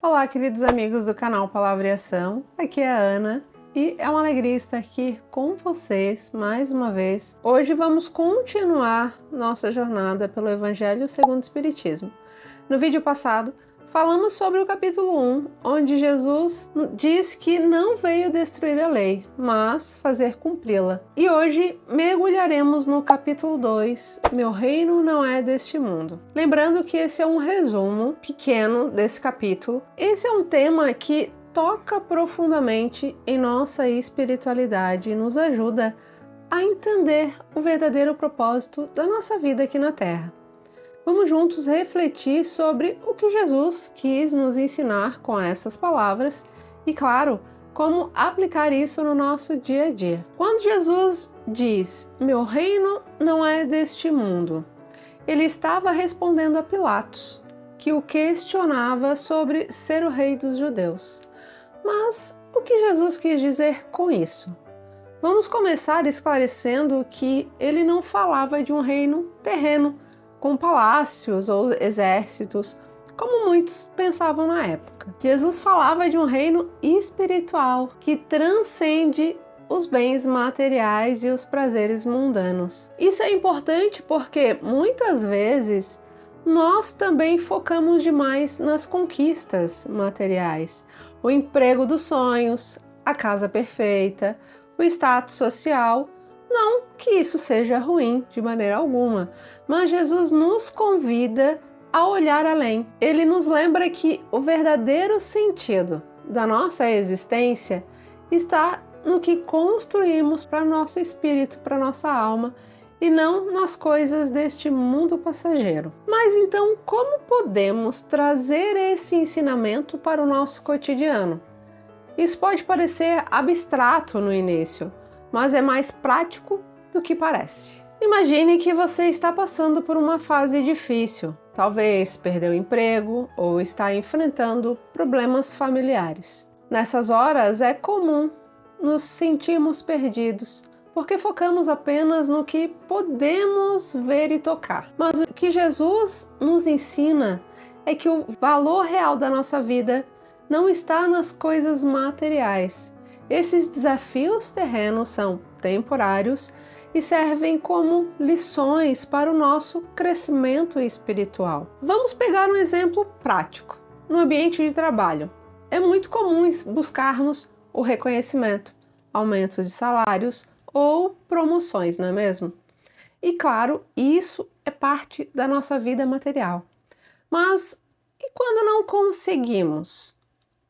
Olá, queridos amigos do canal Palavra e Ação, aqui é a Ana e é uma alegria estar aqui com vocês mais uma vez. Hoje vamos continuar nossa jornada pelo Evangelho segundo o Espiritismo. No vídeo passado, falamos sobre o capítulo 1, onde Jesus diz que não veio destruir a lei, mas fazer cumpri-la. E hoje mergulharemos no capítulo 2, Meu reino não é deste mundo. Lembrando que esse é um resumo pequeno desse capítulo. Esse é um tema que toca profundamente em nossa espiritualidade e nos ajuda a entender o verdadeiro propósito da nossa vida aqui na Terra. Vamos juntos refletir sobre o que Jesus quis nos ensinar com essas palavras e, claro, como aplicar isso no nosso dia a dia. Quando Jesus diz, meu reino não é deste mundo, ele estava respondendo a Pilatos, que o questionava sobre ser o rei dos judeus. Mas o que Jesus quis dizer com isso? Vamos começar esclarecendo que ele não falava de um reino terreno, com palácios ou exércitos, como muitos pensavam na época. Jesus falava de um reino espiritual que transcende os bens materiais e os prazeres mundanos. Isso é importante porque muitas vezes nós também focamos demais nas conquistas materiais, o emprego dos sonhos, a casa perfeita, o status social. Não que isso seja ruim de maneira alguma, mas Jesus nos convida a olhar além. Ele nos lembra que o verdadeiro sentido da nossa existência está no que construímos para nosso espírito, para nossa alma, e não nas coisas deste mundo passageiro. Mas então, como podemos trazer esse ensinamento para o nosso cotidiano? Isso pode parecer abstrato no início, mas é mais prático do que parece. Imagine que você está passando por uma fase difícil, talvez perdeu o emprego ou está enfrentando problemas familiares. Nessas horas é comum nos sentirmos perdidos, porque focamos apenas no que podemos ver e tocar. Mas o que Jesus nos ensina é que o valor real da nossa vida não está nas coisas materiais. Esses desafios terrenos são temporários e servem como lições para o nosso crescimento espiritual. Vamos pegar um exemplo prático. No ambiente de trabalho, é muito comum buscarmos o reconhecimento, aumento de salários ou promoções, não é mesmo? E claro, isso é parte da nossa vida material. Mas e quando não conseguimos?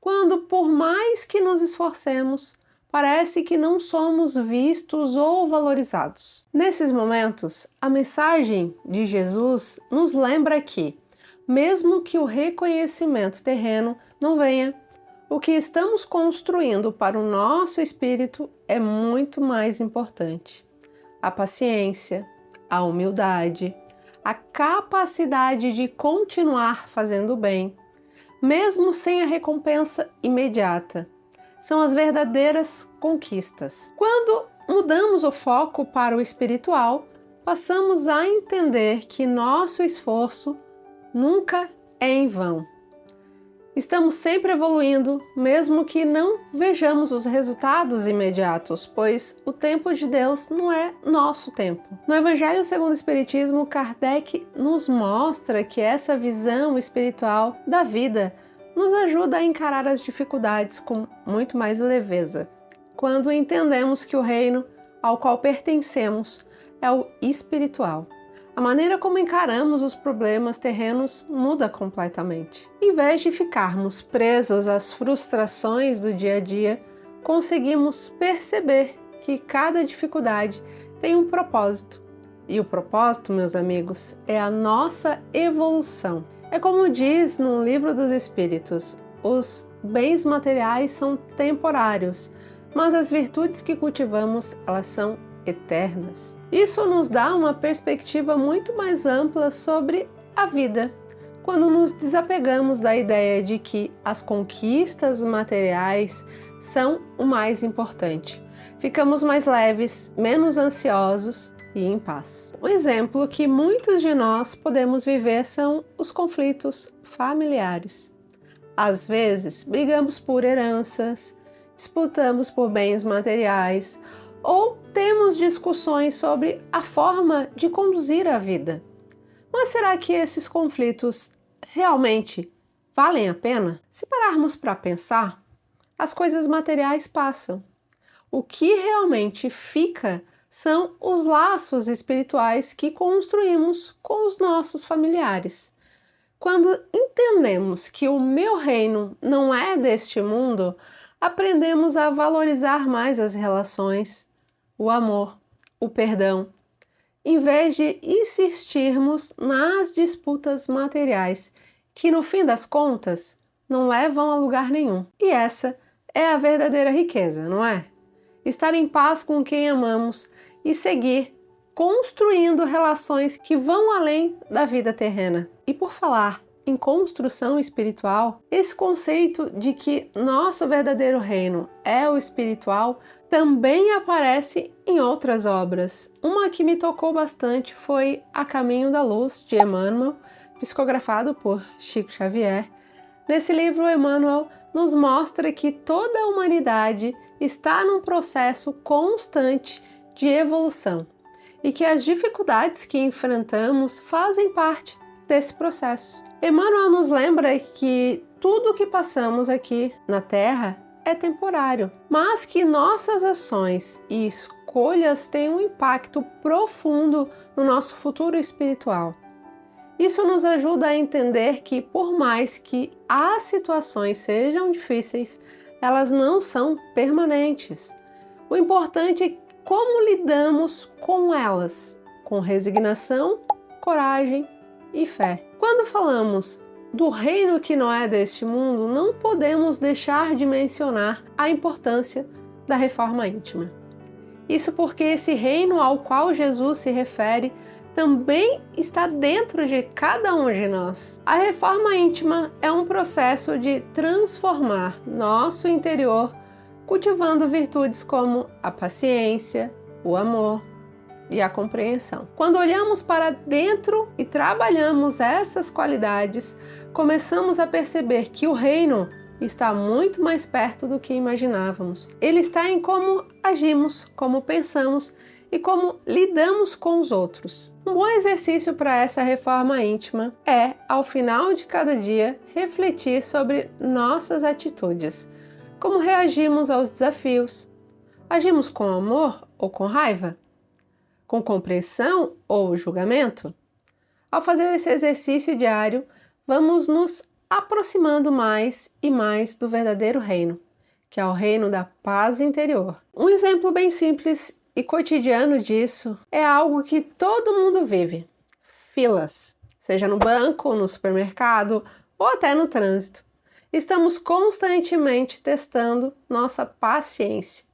Quando, por mais que nos esforcemos, parece que não somos vistos ou valorizados. Nesses momentos, a mensagem de Jesus nos lembra que, mesmo que o reconhecimento terreno não venha, o que estamos construindo para o nosso espírito é muito mais importante. A paciência, a humildade, a capacidade de continuar fazendo o bem, mesmo sem a recompensa imediata, são as verdadeiras conquistas. Quando mudamos o foco para o espiritual, passamos a entender que nosso esforço nunca é em vão. Estamos sempre evoluindo, mesmo que não vejamos os resultados imediatos, pois o tempo de Deus não é nosso tempo. No Evangelho segundo o Espiritismo, Kardec nos mostra que essa visão espiritual da vida nos ajuda a encarar as dificuldades com muito mais leveza, quando entendemos que o reino ao qual pertencemos é o espiritual. A maneira como encaramos os problemas terrenos muda completamente. Em vez de ficarmos presos às frustrações do dia a dia, conseguimos perceber que cada dificuldade tem um propósito. E o propósito, meus amigos, é a nossa evolução. É como diz no Livro dos Espíritos, os bens materiais são temporários, mas as virtudes que cultivamos, elas são eternas. Isso nos dá uma perspectiva muito mais ampla sobre a vida, quando nos desapegamos da ideia de que as conquistas materiais são o mais importante. Ficamos mais leves, menos ansiosos e em paz. Um exemplo que muitos de nós podemos viver são os conflitos familiares. Às vezes, brigamos por heranças, disputamos por bens materiais ou temos discussões sobre a forma de conduzir a vida. Mas será que esses conflitos realmente valem a pena? Se pararmos para pensar, as coisas materiais passam. O que realmente fica são os laços espirituais que construímos com os nossos familiares. Quando entendemos que o meu reino não é deste mundo, aprendemos a valorizar mais as relações, o amor, o perdão, em vez de insistirmos nas disputas materiais, que no fim das contas não levam a lugar nenhum. E essa é a verdadeira riqueza, não é? Estar em paz com quem amamos e seguir construindo relações que vão além da vida terrena. E por falar em construção espiritual, esse conceito de que nosso verdadeiro reino é o espiritual também aparece em outras obras. Uma que me tocou bastante foi A Caminho da Luz, de Emmanuel, psicografado por Chico Xavier. Nesse livro, Emmanuel nos mostra que toda a humanidade está num processo constante de evolução e que as dificuldades que enfrentamos fazem parte desse processo. Emmanuel nos lembra que tudo o que passamos aqui na Terra é temporário, mas que nossas ações e escolhas têm um impacto profundo no nosso futuro espiritual. Isso nos ajuda a entender que, por mais que as situações sejam difíceis, elas não são permanentes. O importante é como lidamos com elas, com resignação, coragem e fé. Quando falamos do reino que não é deste mundo, não podemos deixar de mencionar a importância da reforma íntima. Isso porque esse reino ao qual Jesus se refere também está dentro de cada um de nós. A reforma íntima é um processo de transformar nosso interior, cultivando virtudes como a paciência, o amor e a compreensão. Quando olhamos para dentro e trabalhamos essas qualidades, começamos a perceber que o reino está muito mais perto do que imaginávamos. Ele está em como agimos, como pensamos e como lidamos com os outros. Um bom exercício para essa reforma íntima é, ao final de cada dia, refletir sobre nossas atitudes. Como reagimos aos desafios? Agimos com amor ou com raiva? Com compreensão ou julgamento? Ao fazer esse exercício diário, vamos nos aproximando mais e mais do verdadeiro reino, que é o reino da paz interior. Um exemplo bem simples e cotidiano disso é algo que todo mundo vive: filas, seja no banco, no supermercado ou até no trânsito. Estamos constantemente testando nossa paciência.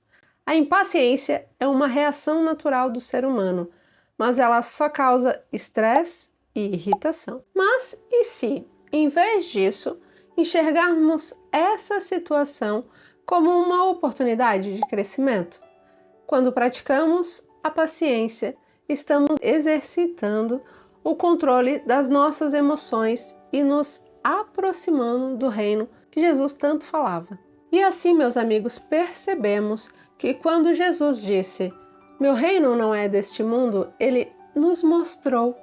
A impaciência é uma reação natural do ser humano, mas ela só causa estresse e irritação. Mas e se, em vez disso, enxergarmos essa situação como uma oportunidade de crescimento? Quando praticamos a paciência, estamos exercitando o controle das nossas emoções e nos aproximando do reino que Jesus tanto falava. E assim, meus amigos, percebemos que quando Jesus disse: "Meu reino não é deste mundo", ele nos mostrou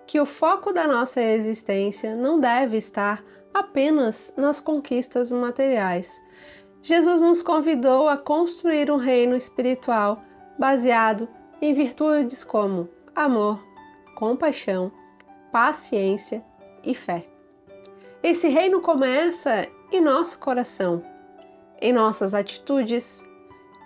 que o foco da nossa existência não deve estar apenas nas conquistas materiais. Jesus nos convidou a construir um reino espiritual baseado em virtudes como amor, compaixão, paciência e fé. Esse reino começa em nosso coração, em nossas atitudes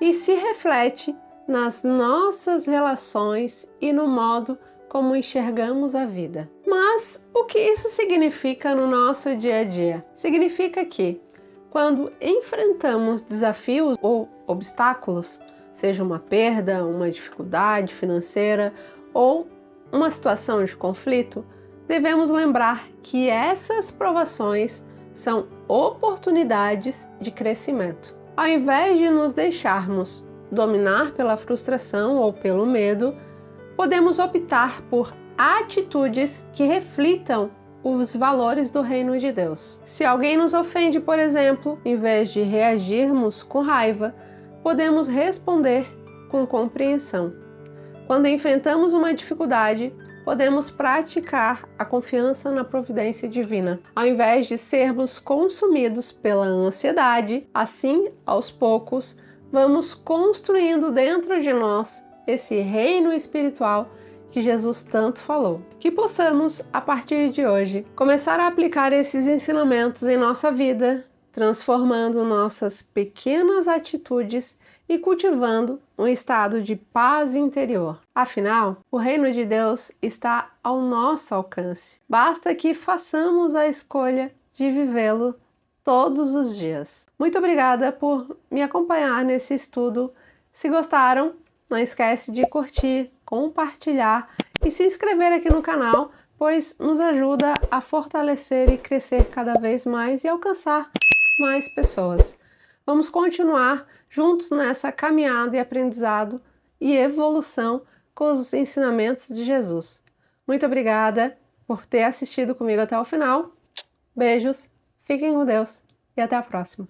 e se reflete nas nossas relações e no modo como enxergamos a vida. Mas o que isso significa no nosso dia a dia? Significa que, quando enfrentamos desafios ou obstáculos, seja uma perda, uma dificuldade financeira ou uma situação de conflito, devemos lembrar que essas provações são oportunidades de crescimento. Ao invés de nos deixarmos dominar pela frustração ou pelo medo, podemos optar por atitudes que reflitam os valores do reino de Deus. Se alguém nos ofende, por exemplo, em vez de reagirmos com raiva, podemos responder com compreensão. Quando enfrentamos uma dificuldade, podemos praticar a confiança na providência divina. Ao invés de sermos consumidos pela ansiedade, assim, aos poucos, vamos construindo dentro de nós esse reino espiritual que Jesus tanto falou. Que possamos, a partir de hoje, começar a aplicar esses ensinamentos em nossa vida, transformando nossas pequenas atitudes e cultivando um estado de paz interior. Afinal, o reino de Deus está ao nosso alcance. Basta que façamos a escolha de vivê-lo todos os dias. Muito obrigada por me acompanhar nesse estudo. Se gostaram, não esquece de curtir, compartilhar e se inscrever aqui no canal, pois nos ajuda a fortalecer e crescer cada vez mais e alcançar mais pessoas. Vamos continuar juntos nessa caminhada e aprendizado e evolução com os ensinamentos de Jesus. Muito obrigada por ter assistido comigo até o final. Beijos, fiquem com Deus e até a próxima.